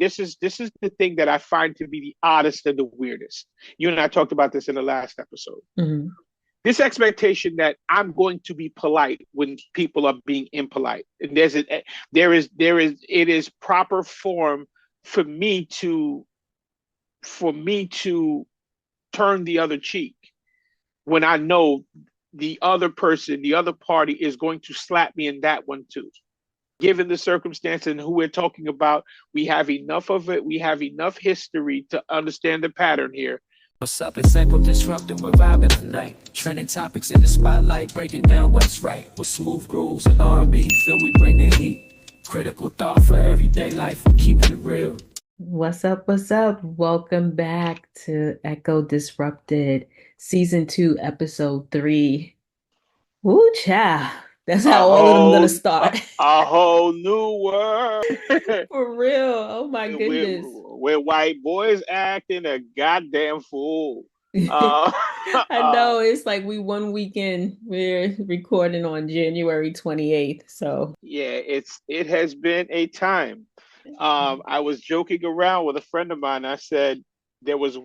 this is the thing that I find to be the oddest and the weirdest. You and I talked about this in the last episode. Mm-hmm. This expectation that I'm going to be polite when people are being impolite. And it is proper form for me to turn the other cheek when I know the other person, the other party is going to slap me in that one too. Given the circumstance and who we're talking about, we have enough of it. We have enough history to understand the pattern here. What's up? It's Echo Disrupting. We're vibing tonight. Trending topics in the spotlight. Breaking down what's right. With smooth grooves and R&B. Feel we bring the heat. Critical thought for everyday life. We're keeping it real. What's up? What's up? Welcome back to Echo Disrupted, Season 2, Episode 3. Woo, child. That's how all of them gonna start. A whole new world. For real. Oh my goodness. Where white boys acting a goddamn fool. I know, it's like one weekend. We're recording on January 28th. So yeah, it has been a time. I was joking around with a friend of mine. I said there was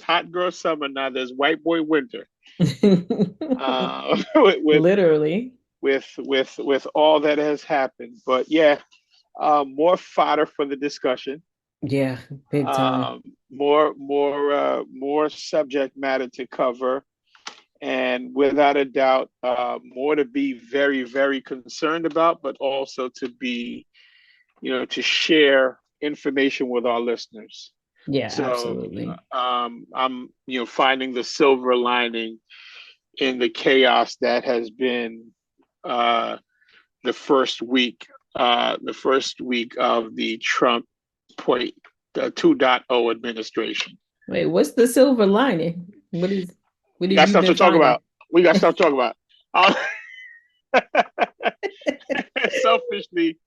hot girl summer, now there's white boy winter. Literally. With all that has happened. But yeah, more fodder for the discussion. Yeah, big time. More subject matter to cover, and without a doubt, more to be very, very concerned about, but also to be, to share information with our listeners. Yeah, so, absolutely. I'm, finding the silver lining in the chaos that has been the first week of the Trump 2.0 administration. Wait, what's the silver lining? What is we got stuff to talk about. We got stuff to talk about. Selfishly,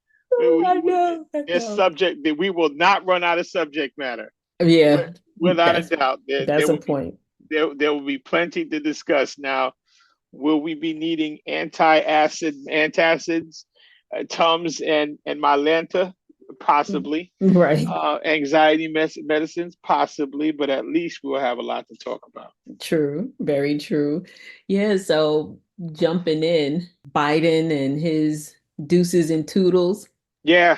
this subject that we will not run out of subject matter. Yeah, without a doubt. That's a point. There will be plenty to discuss. Now, will we be needing antacids, Tums, and Mylanta? Possibly. Right. Anxiety medicines? Possibly, but at least we'll have a lot to talk about. True. Very true. Yeah, so jumping in, Biden and his deuces and toodles. Yeah.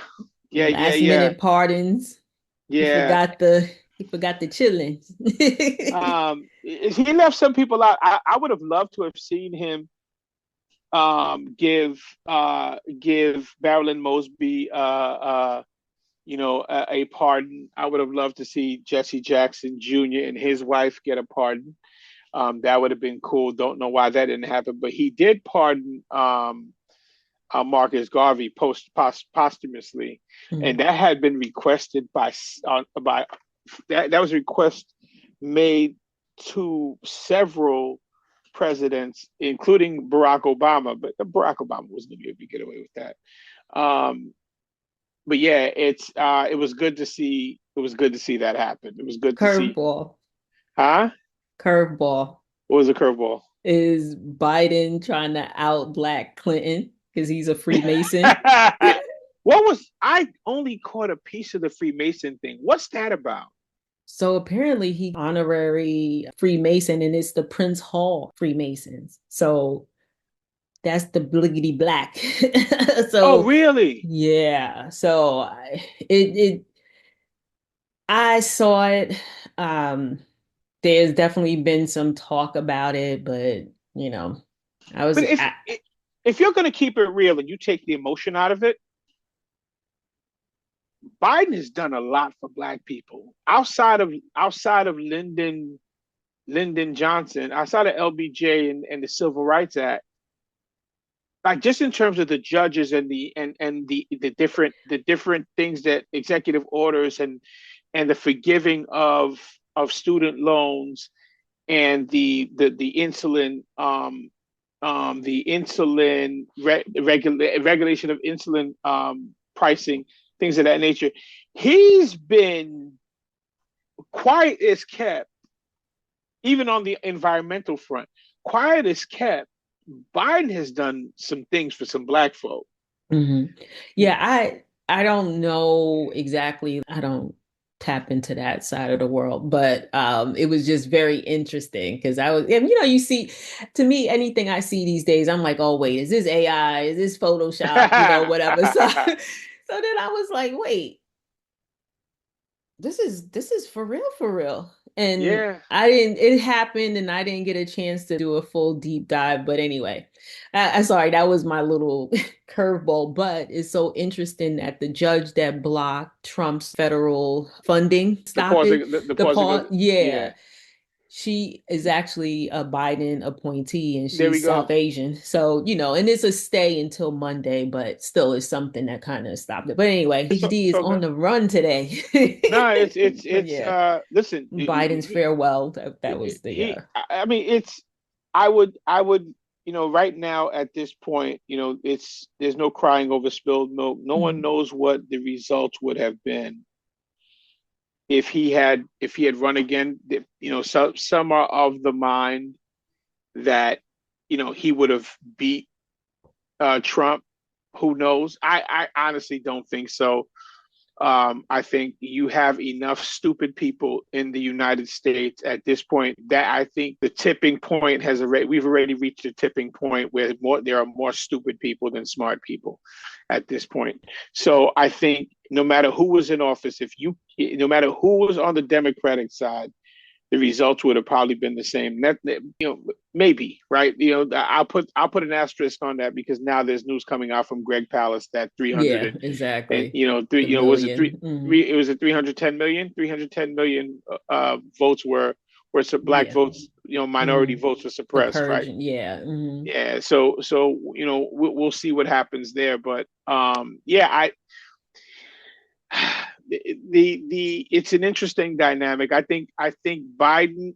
Last minute pardons. Yeah. He forgot the chillings. He left some people out. I would have loved to have seen him give Marilyn Mosby a pardon. I would have loved to see Jesse Jackson Jr. and his wife get a pardon. That would have been cool. Don't know why that didn't happen, but he did pardon Marcus Garvey posthumously, and that had been requested by that was a request made to several presidents, including Barack Obama, but Barack Obama wasn't going to be able to get away with that. But yeah, it was good to see. It was good to see that happen. It was good to see. Curveball. Huh? Curveball. What was a curveball? Is Biden trying to out Black Clinton because he's a Freemason? I only caught a piece of the Freemason thing. What's that about? So apparently he's honorary Freemason, and it's the Prince Hall Freemasons. So that's the bliggity black. Oh, really? Yeah. So I saw it. There's definitely been some talk about it, but if you're going to keep it real and you take the emotion out of it, Biden has done a lot for Black people outside of Lyndon Johnson, outside of LBJ and the Civil Rights Act. Like, just in terms of the judges and the different things, that executive orders and the forgiving of student loans and the insulin regulation of insulin pricing, things of that nature. He's been quiet as kept, even on the environmental front. Quiet as kept. Biden has done some things for some Black folk. Mm-hmm. Yeah, I don't know exactly. I don't tap into that side of the world, but it was just very interesting because I was, and you see, to me, anything I see these days, I'm like, oh wait, is this AI? Is this Photoshop? Whatever. So, so then I was like, wait, this is for real. And Yeah. it happened and I didn't get a chance to do a full deep dive. But anyway, I sorry, that was my little curveball. But it's so interesting that the judge that blocked Trump's federal funding The stoppage, pausing, the the pausing of, pause, yeah, yeah. she is actually a Biden appointee and There we she's South go. Asian. So, and it's a stay until Monday, but still is something that kind of stopped it. But anyway, So, HD is so on good. the run today. No, But yeah, listen, Biden's farewell. That was the I mean, I would, right now at this point, there's no crying over spilled milk. No one mhm. knows what the results would have been if he had run again. Some are of the mind that, he would have beat Trump. Who knows? I honestly don't think so. I think you have enough stupid people in the United States at this point that I think the tipping point we've already reached a tipping point where there are more stupid people than smart people at this point. So I think no matter who was in office, no matter who was on the Democratic side, the results would have probably been the same. Maybe, right? I'll put an asterisk on that because now there's news coming out from Greg Palast that 300 Yeah, and exactly. The was it million. it was it 310 million votes were some black Yeah. votes, minority Mhm. votes were The suppressed, right? Persian. Yeah. Yeah, so we'll see what happens there, but yeah, the it's an interesting dynamic. I think Biden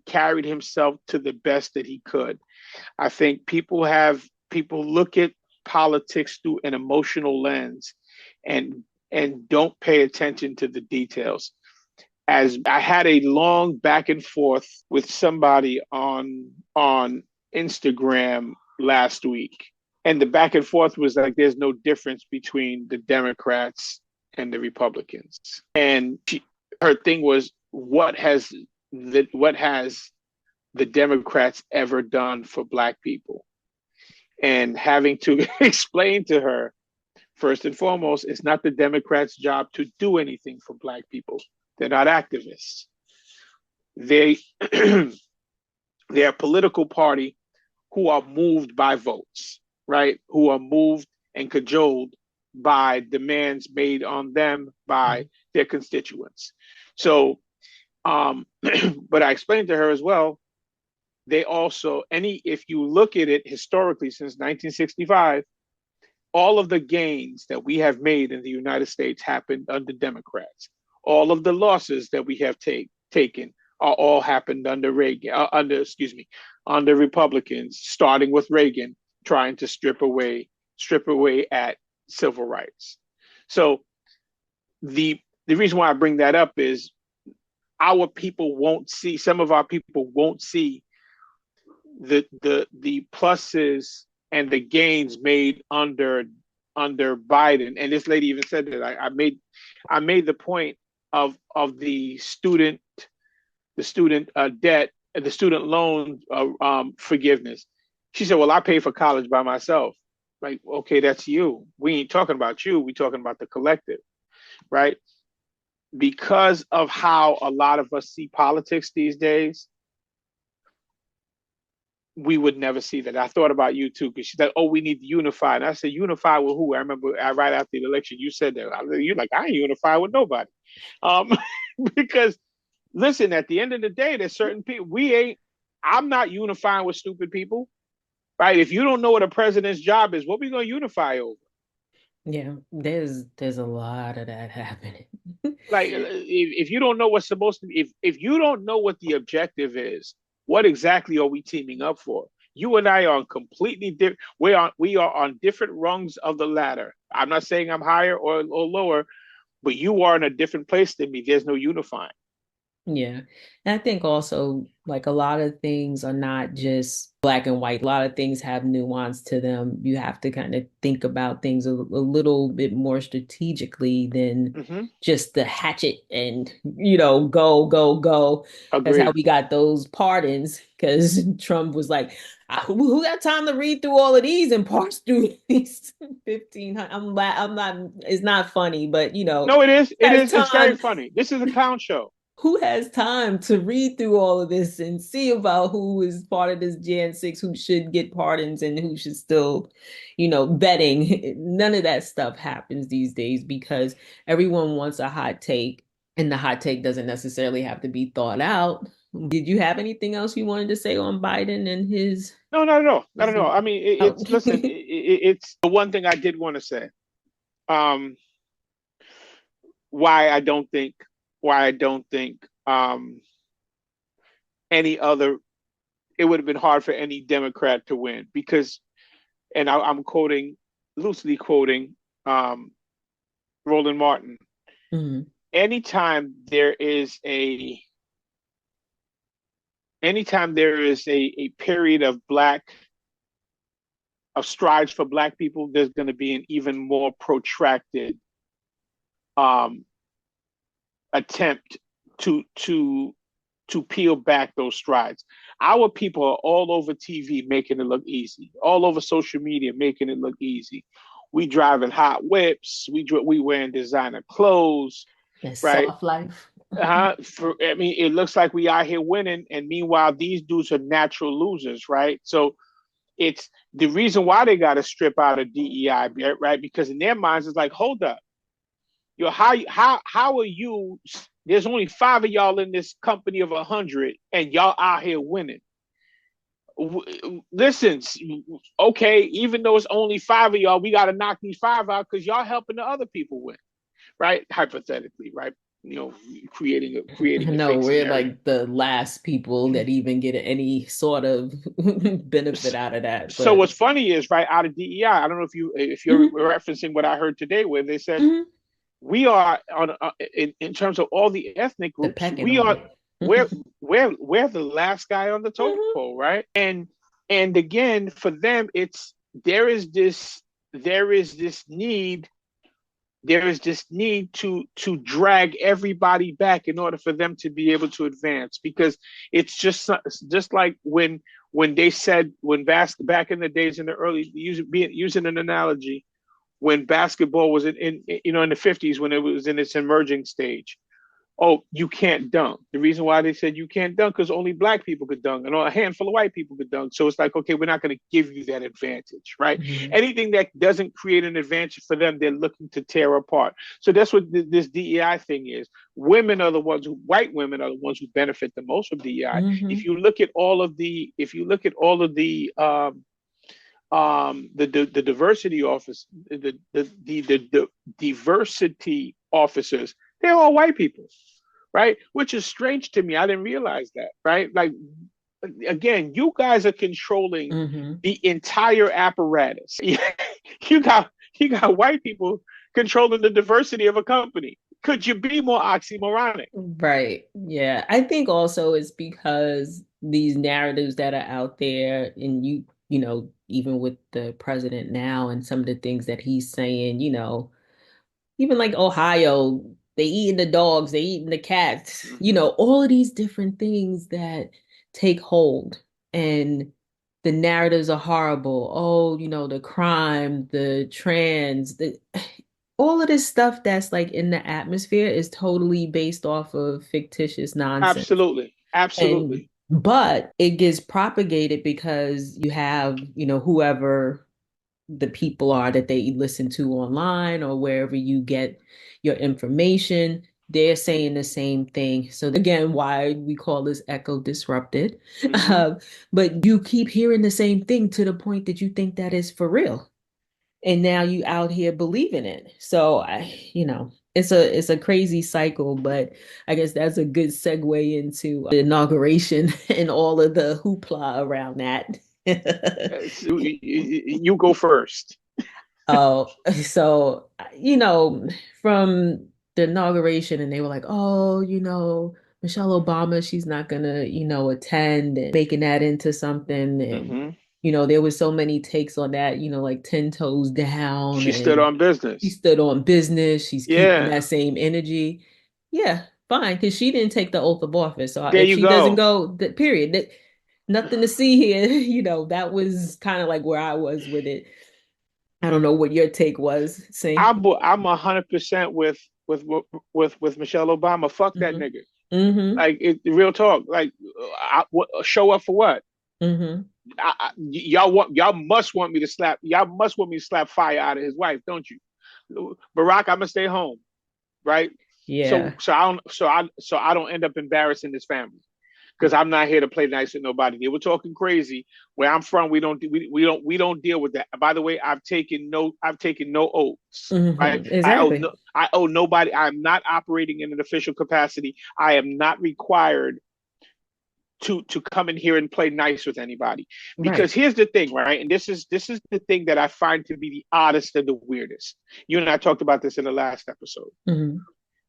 carried himself to the best that he could. I think people look at politics through an emotional lens and don't pay attention to the details. As I had a long back and forth with somebody on Instagram last week, and the back and forth was like there's no difference between the Democrats and the Republicans. And her thing was what has the Democrats ever done for black people? And having to explain to her, first and foremost, it's not the Democrats' job to do anything for black people. They're not activists. They they're a political party who are moved by votes, right? Who are moved and cajoled by demands made on them by Mhm. their constituents. So, but I explained to her as well, they also, if you look at it historically since 1965, all of the gains that we have made in the United States happened under Democrats. All of the losses that we have taken are all happened under Reagan, under Republicans, starting with Reagan trying to strip away at civil rights. So the reason why I bring that up is some of our people won't see the pluses and the gains made under Biden. And this lady even said that I made the point of the student debt and the student loan forgiveness. She said, "Well, I pay for college by myself." Like, okay, that's you. We ain't talking about you. We talking about the collective, right? Because of how a lot of us see politics these days, we would never see that. I thought about you too, because she said, "Oh, we need to unify." And I said, "Unify with who?" I remember right after the election, you said that. You're like, "I ain't unified with nobody," um, because listen, at the end of the day, there's certain people we ain't. I'm not unifying with stupid people, right? If you don't know what a president's job is, what we gonna unify over? Yeah, there's a lot of that happening. Like, if you don't know what's supposed to be, if you don't know what the objective is, what exactly are we teaming up for? You and I are on completely different. We are on different rungs of the ladder. I'm not saying I'm higher or lower, but you are in a different place than me. There's no unifying. Yeah. And I think also like a lot of things are not just black and white. A lot of things have nuance to them. You have to kind of think about things a little bit more strategically than Hmm. just the hatchet and, go, go, go. That's how Agreed. we got those pardons because Trump was like, who got time to read through all of these and parse through these 1500? I'm not, it's not funny, but No, it is. It has is. It's very time funny. This is a clown show. who has time to read through all of this and see about who is part of this Jan 6, who should get pardons and who should still, betting? None of that stuff happens these days because everyone wants a hot take, and the hot take doesn't necessarily have to be thought out. Did you have anything else you wanted to say on Biden and his? No, not at all. Not at all. I mean, Oh. it's listen. It's the one thing I did want to say. Um, why I don't think um any other it would have been hard for any Democrat to win because, and I'm quoting, loosely quoting, um, Roland Martin. Mhm. Anytime there is a period of strides for black people, there's going to be an even more protracted um, attempt to peel back those strides. Our people are all over TV making it look easy, all over social media making it look easy. We driving hot whips, we wearing designer clothes, That right? soft life. I mean, it looks like we out here winning, and meanwhile, these dudes are natural losers, right? So it's the reason why they got to strip out of DEI, right? Because in their minds, it's like, hold up, yo, how are you? There's only five of y'all in this company of 100, and y'all out here winning. Listen, okay, even though it's only five of y'all, we got to knock these five out because y'all helping the other people win, right? Hypothetically, right? You know, creating a No, fake we're scenario. like the last people that even get any sort of benefit out of that. So But what's funny is right out of DEI. I don't know if you're mhm, referencing what I heard today, where they said mhm, we are on in terms of all the ethnic the groups, pecking we are order. we're we're the last guy on the totem Mhm, pole, right? And again, for them, it's there is this there is this need there is this need to drag everybody back in order for them to be able to advance because it's just like when they said back in the days in the early using an analogy when basketball was in the 50s when it was in its emerging stage. Oh, you can't dunk. The reason why they said you can't dunk because only black people could dunk and a handful of white people could dunk. So it's like, okay, we're not going to give you that advantage, right? mhm, Anything that doesn't create an advantage for them, they're looking to tear apart. So that's what this DEI thing is. White women are the ones who benefit the most from DEI. mhm. If you look at all of the diversity office, the diversity officers, they're all white people, right? Which is strange to me. I didn't realize that, right? Like again, you guys are controlling Mhm. the entire apparatus. You got white people controlling the diversity of a company. Could you be more oxymoronic? Right. Yeah. I think also it's because these narratives that are out there, and even with the president now and some of the things that he's saying, even like Ohio, they eating the dogs, they eating the cats, Mm-hmm. all of these different things that take hold. And the narratives are horrible. Oh, the crime, the trans, all of this stuff that's like in the atmosphere is totally based off of fictitious nonsense. Absolutely, And absolutely. but it gets propagated because you have, whoever the people are that they listen to online or wherever you get your information, they're saying the same thing. So again, why we call this echo disrupted. Mm-hmm. But you keep hearing the same thing to the point that you think that is for real. And now you out here believing it. So it's a crazy cycle, but I guess that's a good segue into the inauguration and all of the hoopla around that. You go first. Oh, so from the inauguration, and they were like, oh, Michelle Obama, she's not gonna, attend and making that into something. And, Hmm. there was so many takes on that, like 10 toes down, She stood and on she business. stood on business. She's keeping Yeah, that same energy. Yeah, fine, because she didn't take the oath of office. So there if you she doesn't go. go, period. Nothing to see here. That was kind of like where I was with it. I don't know what your take was. Same. I'm 100% with Michelle Obama. Fuck that Mm-hmm. nigga. Mm-hmm. Like real talk. Like, show up for what? Mm-hmm. Y'all must want me to slap fire out of his wife, don't you? Barack, I'm gonna stay home, right? So Yeah. so I don't end up embarrassing this family because I'm not here to play nice with nobody. They were talking crazy. Where I'm from, we don't deal with that. By the way, I've taken no oaths. Right? Mm-hmm. Exactly. I owe nobody. I'm not operating in an official capacity. I am not required to come in here and play nice with anybody. Because Right. here's the thing, right? And this is the thing that I find to be the oddest and the weirdest. You and I talked about this in the last episode. Mm-hmm.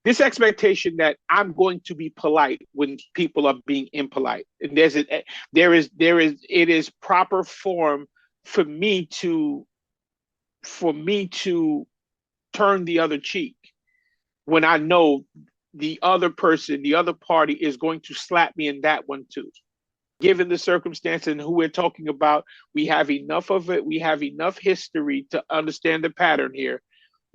This expectation that I'm going to be polite when people are being impolite. And it is proper form for me to turn the other cheek when I know the other person, the other party is going to slap me in that one too. Given the circumstance and who we're talking about, we have enough of it. We have enough history to understand the pattern here.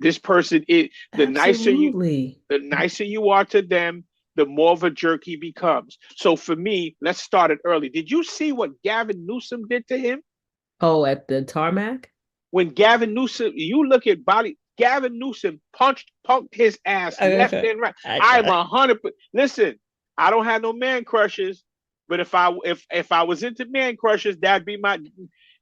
This person is Absolutely. the nicer you are to them, the more of a jerk he becomes. So for me, let's start it early. Did you see what Gavin Newsom did to him? Oh, at the tarmac? When Gavin Newsom, you look at body, Gavin Newsom punked his ass left and right. I'm I, 100. Listen, I don't have no man crushes, but if I was into man crushes, that'd be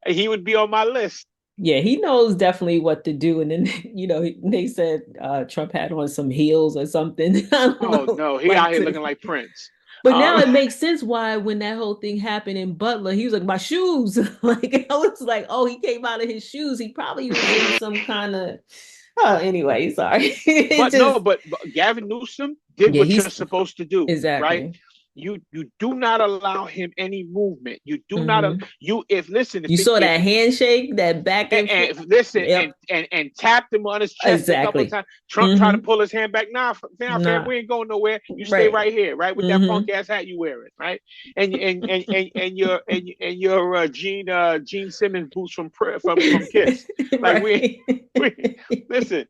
he would be on my list. yeah, he knows definitely what to do. And then, they said Trump had on some heels or something. I don't Oh know, no, he out like here to, looking like Prince. but now Um, it makes sense why when that whole thing happened in Butler, he was like, my shoes. Like I was like, oh, he came out of his shoes. He probably was in some kind of anyway, sorry. It but no, just but Gavin Newsom did yeah, what you're he's supposed to do, right? exactly. You do not allow him any movement. You do not Hmm. you if listen You saw if that handshake, that back and forth. listen Yep, and tapped him on his chest a couple of exactly. times. Trump tried to Hmm. pull his hand back. Nah, fam, Nah, we ain't going nowhere. You stay right. right here, right, with that Hmm. punk ass hat you wearing, right? And your Gene Simmons boots from Kiss. Like Right. we listen.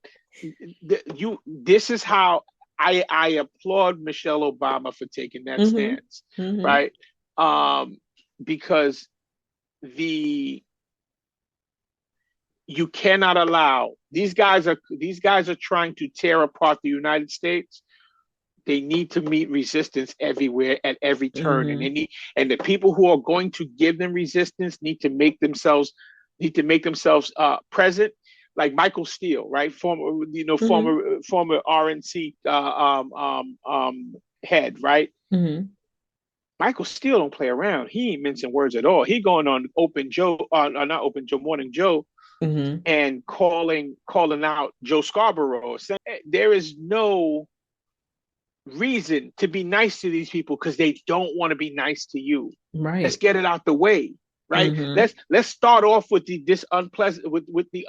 You this is how I applaud Michelle Obama for taking that Hmm. stance, Hmm. right? Because the you cannot allow these guys are trying to tear apart the United States. They need to meet resistance everywhere at every turn, and Hmm. the people who are going to give them resistance need to make themselves present, like Michael Steele, right? Hmm. Former RNC head, right? Hmm. Michael Steele don't play around. He ain't mincing words at all. He going on Open Joe, not Open Joe, Morning Joe, Hmm. and calling out Joe Scarborough. There is no reason to be nice to these people because they don't want to be nice to you. Let's Right. get it out the way, right? Hmm. Let's start off with this unpleasant with the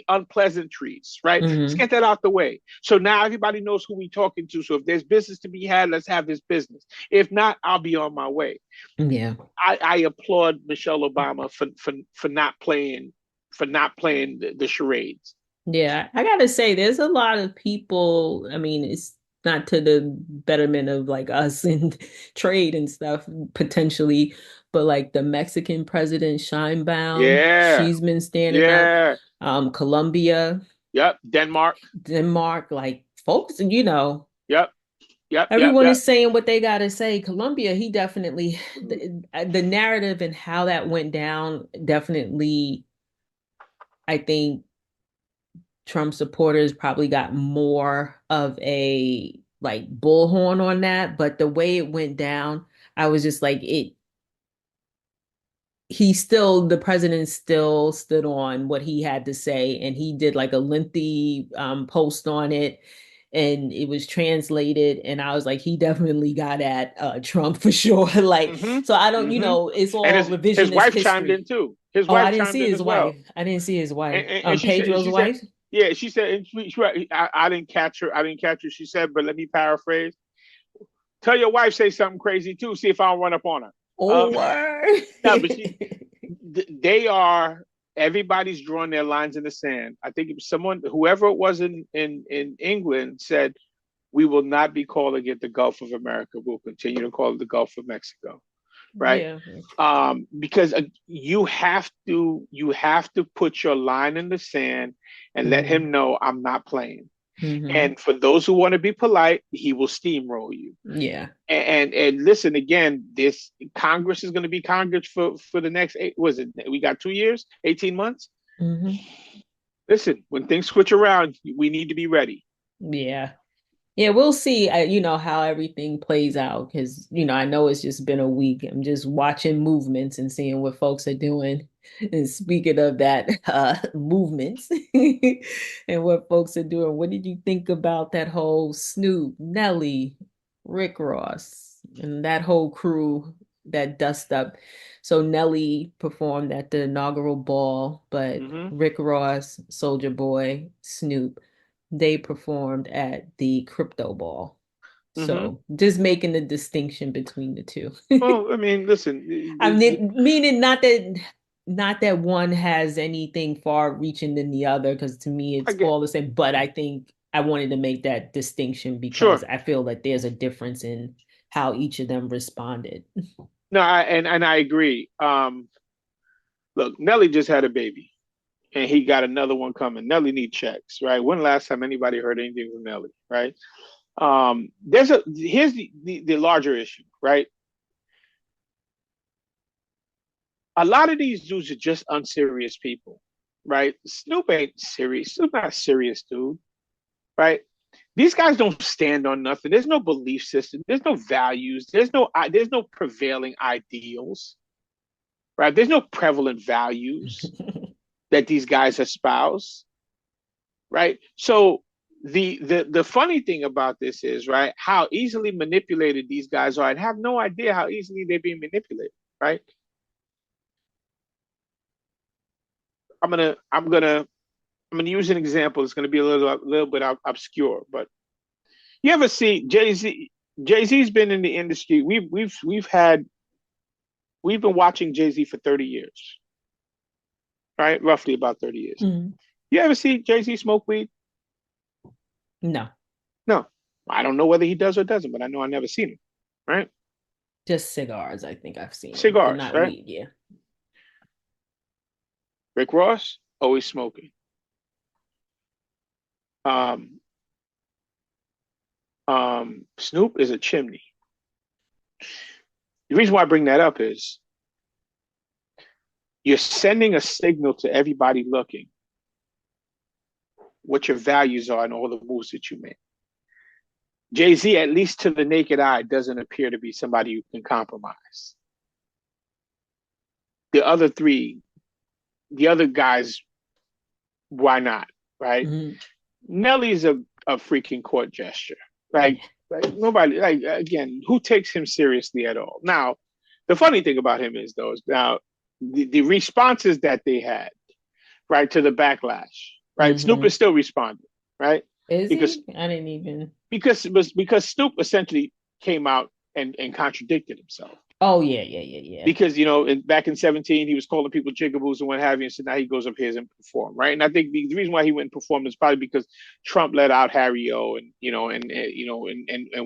unpleasantries, right? Let's Hmm. get that out the way. So now everybody knows who we talking to. So if there's business to be had, let's have this business. If not, I'll be on my way. Yeah. I applaud Michelle Obama for not playing the charades. Yeah. I gotta say, there's a lot of people, I mean, it's not to the betterment of like us and trade and stuff, potentially, but like the Mexican president, Scheinbaum, Yeah, she's been standing up. yeah, Colombia, yep. Denmark, Denmark, like folks, yep, yep, yep, everyone yep. is saying what they got to say. Colombia, he definitely, the narrative and how that went down, definitely, I think Trump supporters probably got more of a like bullhorn on that. But the way it went down, I was just like, the president still stood on what he had to say. And he did like a lengthy post on it. and it was translated, and I was like, he definitely got at Trump for sure. Like, so I don't, it's And all his revisionist wife chimed in history. too. His Oh, I wife didn't chimed see in his as well. wife. I didn't see his wife. And Pedro's she said, wife. yeah, she said, I didn't catch her. I didn't catch her. She said, but let me paraphrase. Tell your wife say something crazy too. See if I don't run up on her. Oh, word. No, but they are. Everybody's drawing their lines in the sand. I think it was whoever it was in England said, we will not be calling it the Gulf of America. We'll continue to call it the Gulf of Mexico. Right. Yeah. Because you have to put your line in the sand and let him know I'm not playing. And for those who want to be polite, he will steamroll you. Yeah. And listen, again, this Congress is going to be Congress for the next we got 2 years, 18 months. Listen, when things switch around, we need to be ready. Yeah. Yeah, we'll see, how everything plays out, because, I know it's just been a week. I'm just watching movements and seeing what folks are doing. And speaking of that, movements and what folks are doing, what did you think about that whole Snoop, Nelly, Rick Ross, and that whole crew that dust up? So Nelly performed at the inaugural ball, but Rick Ross, Soulja Boy, Snoop, they performed at the crypto ball. So just making the distinction between the two. Well, I mean, listen. I mean, meaning not that one has anything far reaching than the other, because to me it's all the same. But I think I wanted to make that distinction because I feel that there's a difference in how each of them responded. No, I agree. Look, Nelly just had a baby. And he got another one coming. Nelly need checks, right? When last time anybody heard anything from Nelly, right? Here's the larger issue, right? A lot of these dudes are just unserious people, right? Snoop ain't serious. Snoop not a serious dude, right? These guys don't stand on nothing. There's no belief system. There's no values. There's no prevailing ideals, right? There's no prevalent values that these guys espouse, right? So the funny thing about this is, right, how easily manipulated these guys are, and have no idea how easily they're being manipulated, right? I'm gonna use an example. It's gonna be a little bit obscure, but you ever see Jay-Z? Jay-Z's been in the industry. We've been watching Jay-Z for 30 years. Right? Roughly about 30 years. You ever see Jay-Z smoke weed? No. I don't know whether he does or doesn't, but I know I've never seen him. Right? Just cigars, I think I've seen. Cigars, not right? Weed, yeah. Rick Ross, always smoking. Snoop is a chimney. The reason why I bring that up is you're sending a signal to everybody looking what your values are and all the moves that you make. Jay-Z, at least to the naked eye, doesn't appear to be somebody who can compromise. The other guys, why not, right? Nelly's a freaking court gesture, right? Like nobody, like, again, who takes him seriously at all? Now, the funny thing about him is, though, the responses that they had, right, to the backlash, right? Snoop is still responding, right? Is he? I didn't even. Because Snoop essentially came out and contradicted himself. Oh, yeah. Because, back in 2017, he was calling people jigaboos and what have you. And so now he goes up here and perform, right? And I think the reason why he went and performed is probably because Trump let out Harry O and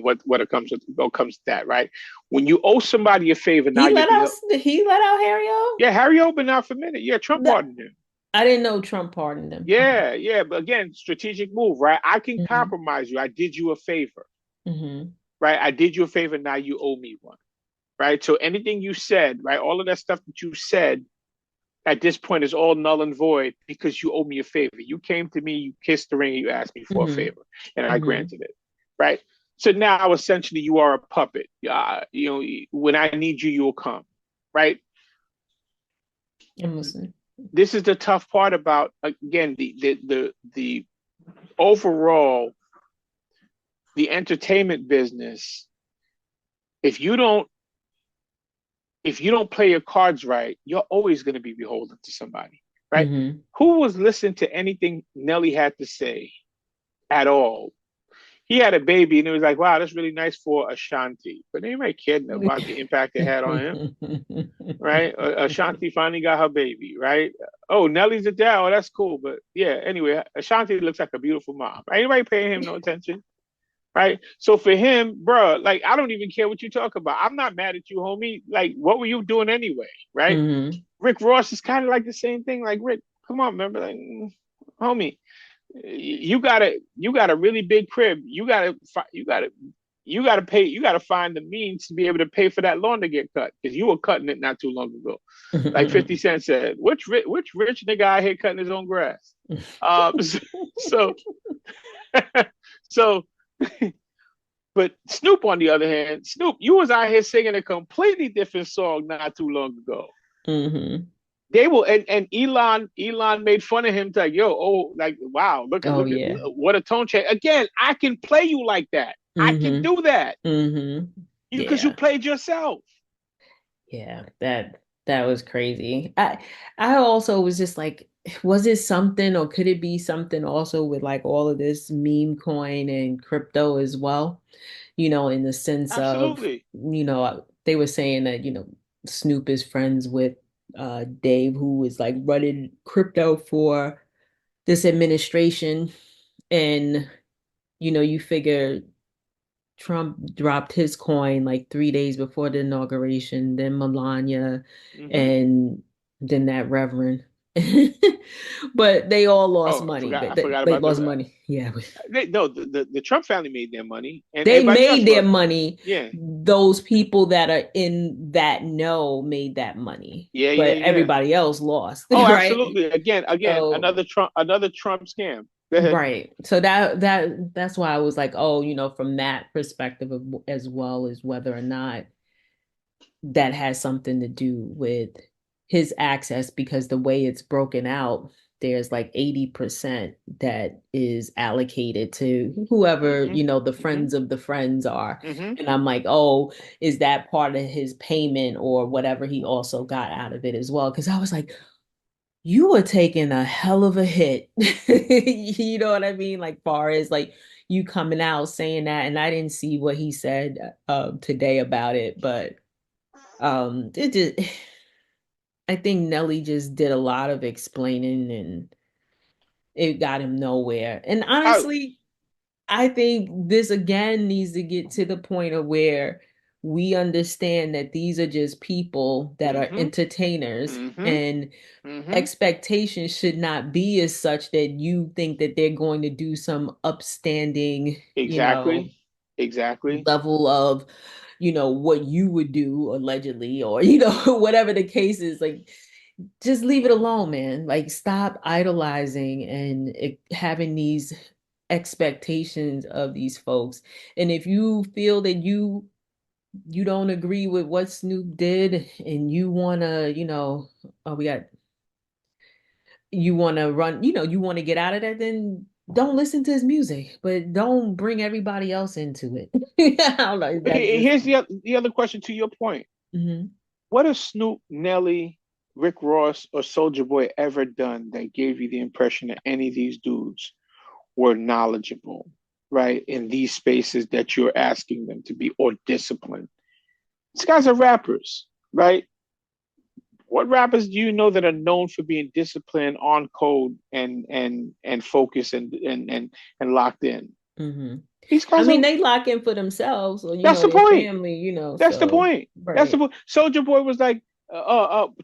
what comes to that, right? When you owe somebody a favor, now he let out Harry O? Yeah, Harry O been out for a minute. Yeah, Trump pardoned him. I didn't know Trump pardoned him. Yeah. But again, strategic move, right? I can compromise you. I did you a favor, right? I did you a favor. Now you owe me one. Right. So anything you said, right, all of that stuff that you said at this point is all null and void because you owe me a favor. You came to me, you kissed the ring, you asked me for a favor, and I granted it. Right. So now essentially you are a puppet. When I need you, you'll come. Right. I'm listening. This is the tough part about, again, the overall the entertainment business, if you don't play your cards right, you're always going to be beholden to somebody, right? Mm-hmm. Who was listening to anything Nelly had to say at all? He had a baby and it was like, wow, that's really nice for Ashanti. But anybody cared about the impact it had on him, right? Ashanti finally got her baby, right? Oh, Nelly's a dad. Oh, that's cool. But yeah, anyway, Ashanti looks like a beautiful mom. Anybody paying him no attention? Right. So for him, bro, like, I don't even care what you talk about. I'm not mad at you, homie. Like, what were you doing anyway? Right. Mm-hmm. Rick Ross is kind of like the same thing. Like, Rick, come on, remember, like, homie, you got a really big crib. You got to pay. You got to find the means to be able to pay for that lawn to get cut, because you were cutting it not too long ago. Like 50 Cent said, which rich nigga out here cutting his own grass? So so. But Snoop, on the other hand, Snoop, you was out here singing a completely different song not too long ago. Mm-hmm. They will, and Elon made fun of him, like, yo, oh, like, wow, look at what a tone change. Again, I can play you like that. Mm-hmm. I can do that. Mm-hmm. Because you played yourself. Yeah, that was crazy. I also was just like, was it something, or could it be something also with like all of this meme coin and crypto as well? In the sense Absolutely. of, they were saying that, Snoop is friends with Dave, who is like running crypto for this administration. And, you figure Trump dropped his coin like 3 days before the inauguration, then Melania, and then that Reverend. But they all lost money. I They forgot about lost money. Yeah. The Trump family made their money, and they made their money. Yeah. Those people that are in that know made that money. Yeah, but everybody else lost. Oh, right? Absolutely. Again, so, another Trump scam. Right. So that's why I was like, oh, from that perspective as well as whether or not that has something to do with his access, because the way it's broken out, there's like 80% that is allocated to whoever, the friends of the friends are. And I'm like, oh, is that part of his payment or whatever he also got out of it as well? Because I was like, you were taking a hell of a hit. You know what I mean? Like, far as like you coming out saying that, and I didn't see what he said today about it, but it just, I think Nelly just did a lot of explaining and it got him nowhere. And honestly, I think this again needs to get to the point of where we understand that these are just people that are entertainers, and expectations should not be as such that you think that they're going to do some upstanding, level of, what you would do allegedly, or, whatever the case is. Like, just leave it alone, man. Like, stop idolizing and having these expectations of these folks. And if you feel that you don't agree with what Snoop did and you want to, you want to run, you want to get out of that, then don't listen to his music, but don't bring everybody else into it. I don't know. Here's the other question to your point. What has Snoop, Nelly, Rick Ross, or Soulja Boy ever done that gave you the impression that any of these dudes were knowledgeable, right, in these spaces that you're asking them to be, or disciplined? These guys are rappers, right? What rappers do you know that are known for being disciplined, on code, and focused and locked in? These guys, they lock in for themselves, or that's the point. Family, That's the point. Right. That's the point. Soulja Boy was like,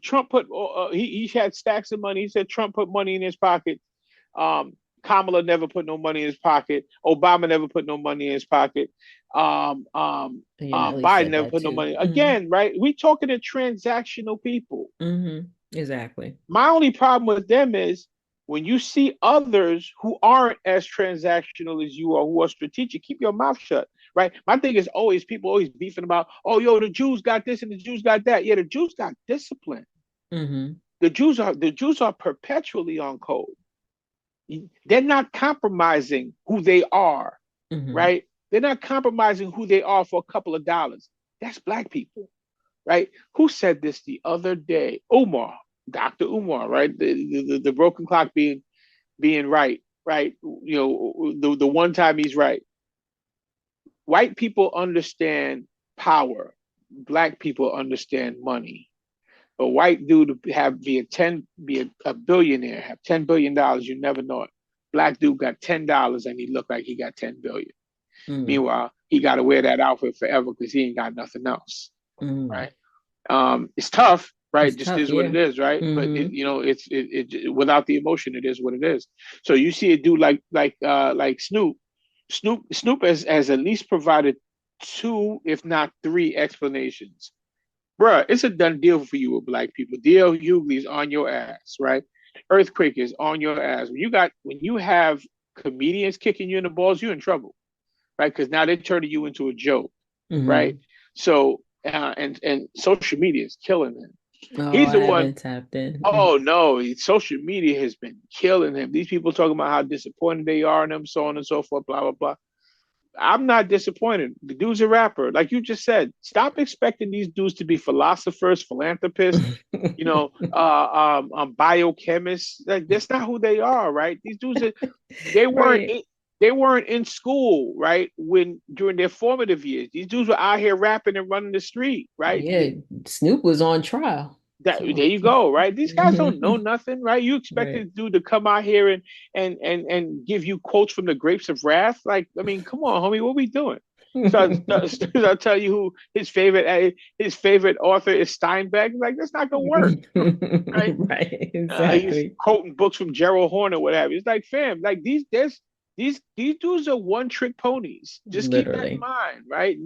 Trump put he had stacks of money. He said Trump put money in his pocket. Kamala never put no money in his pocket. Obama never put no money in his pocket. Biden never put no money. Again, right? We talking to transactional people. Exactly. My only problem with them is when you see others who aren't as transactional as you are, who are strategic, keep your mouth shut, right? My thing is always, people always beefing about, oh, yo, the Jews got this and the Jews got that. Yeah, the Jews got discipline. The Jews are perpetually on code. They're not compromising who they are, right? They're not compromising who they are for a couple of dollars. That's Black people, right? Who said this the other day? Umar, Dr. Umar, right? The broken clock being right, right? The one time he's right. White people understand power. Black people understand money. A white dude be a billionaire, have $10 billion, you never know it. Black dude got $10 and he looked like he got 10 billion. Meanwhile, he got to wear that outfit forever because he ain't got nothing else, right? It's tough, right? It's just tough, what it is, right? But it without the emotion, it is what it is. So you see a dude like Snoop. Snoop has at least provided 2, if not 3 explanations. Bruh, it's a done deal for you with Black people. D.L. Hughley's on your ass, right? Earthquake is on your ass. When you have comedians kicking you in the balls, you're in trouble, right? Because now they're turning you into a joke, right? So and social media is killing him. He's the one tapped in. Oh no, social media has been killing him. These people talking about how disappointed they are in him, so on and so forth, blah blah blah. I'm not disappointed. The dude's a rapper, like you just said. Stop expecting these dudes to be philosophers, philanthropists, biochemists. Like, that's not who they are, right? These dudes they weren't. Right. They weren't in school, right? During their formative years, these dudes were out here rapping and running the street, right? Yeah, Snoop was on trial. There you go, right? These guys don't know nothing, right? You expect this dude to come out here and give you quotes from the Grapes of Wrath? Like, I mean, come on, homie, what we doing? So I'll tell you who his favorite author is, Steinbeck. Like, that's not gonna work, right? Right, exactly. He's quoting books from Gerald Horne or whatever. It's like, fam, like these dudes are one-trick ponies. Just Literally. Keep that in mind, right?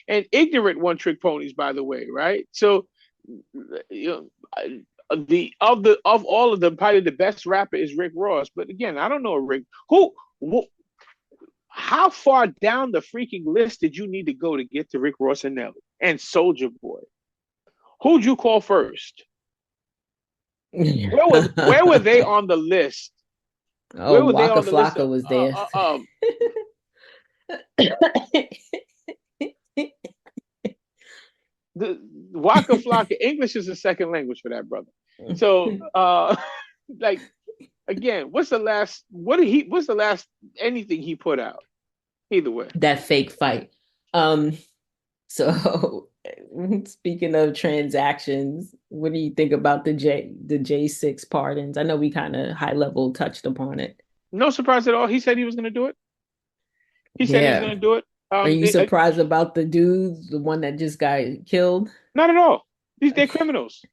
And ignorant one-trick ponies, by the way, right? So, of all of them, probably the best rapper is Rick Ross. But again, I don't know Rick. How far down the freaking list did you need to go to get to Rick Ross and Nelly and Soulja Boy? Who'd you call first? Where were they on the list? Oh, Waka Flocka was there. The Waka Flocka, English is a second language for that brother. So, like, again, what's the last anything he put out? Either way, that fake fight. So speaking of transactions, what do you think about the J6 pardons? I know we kind of high level touched upon it. No surprise at all. He said he was going to do it. He said he was going to do it. Are you surprised about the dudes, the one that just got killed? Not at all. They're criminals.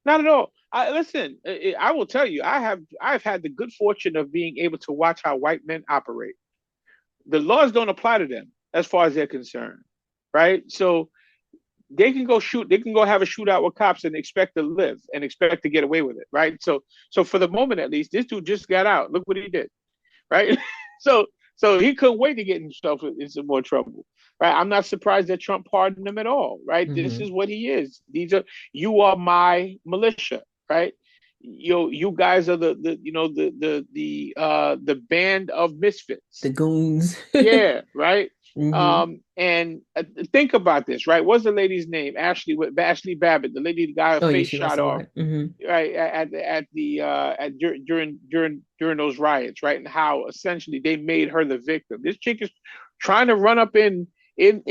Not at all. Listen, I will tell you, I've had the good fortune of being able to watch how white men operate. The laws don't apply to them as far as they're concerned, right? So they can go have a shootout with cops and expect to live and expect to get away with it, right? So for the moment, at least, this dude just got out. Look what he did, right? So he couldn't wait to get himself in some more trouble, right? I'm not surprised that Trump pardoned him at all, right? Mm-hmm. This is what he is. You are my militia, right? You guys are the band of misfits, the goons. Yeah, right. Mm-hmm. And think about this, right? What's the lady's name? Ashley Babbitt, the lady that got her face shot off, right? During those riots, right? And how essentially they made her the victim. This chick is trying to run up in the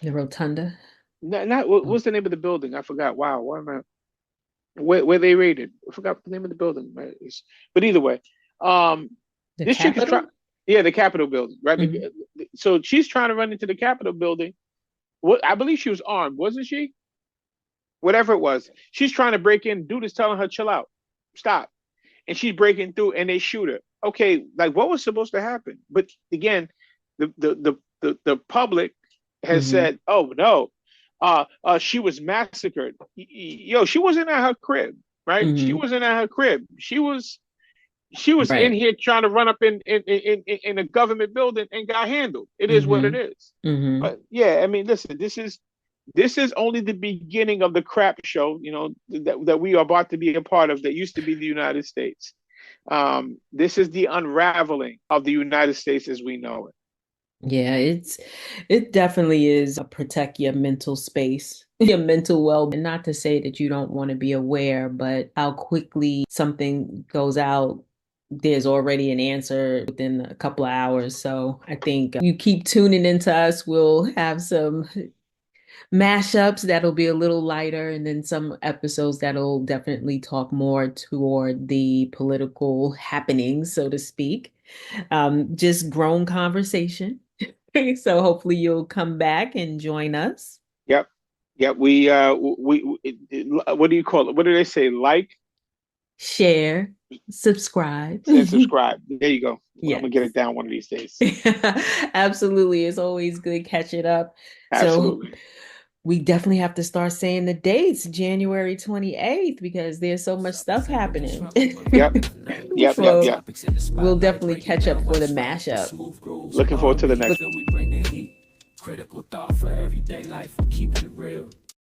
rotunda. What's the name of the building? I forgot. Wow, why am I? Where they raided? I forgot the name of the building. Right? But either way, this chick is trying. Yeah, the Capitol building, right? Mm-hmm. So she's trying to run into the Capitol building. I believe she was armed, wasn't she? Whatever it was, she's trying to break in. Dude is telling her, "Chill out, stop," and she's breaking through, and they shoot her. Okay, like what was supposed to happen? But again, the public has said, "Oh no, she was massacred." She wasn't at her crib, right? Mm-hmm. She wasn't at her crib. She was right in here trying to run up in a government building and got handled. It is what it is. Mm-hmm. But yeah, I mean, listen, this is only the beginning of the crap show, that we are about to be a part of that used to be the United States. This is the unraveling of the United States as we know it. Yeah, it definitely is a protect your mental space, your mental well-being. Not to say that you don't want to be aware, but how quickly something goes out, there's already an answer within a couple of hours. So I think you keep tuning into us. We'll have some mashups that'll be a little lighter, and then some episodes that'll definitely talk more toward the political happenings, so to speak. Just grown conversation. So hopefully you'll come back and join us. Yep. Yep. What do you call it? What do they say? Like, Share, subscribe. and subscribe. There you go. Yes. I'm gonna get it down one of these days. Absolutely. It's always good catching up. Absolutely. So we definitely have to start saying the dates, January 28th, because there's so much stuff happening. Yep. So we'll definitely catch up for the mashup. Looking forward to the next. We bring the heat. Critical thought for everyday life. Keeping it real.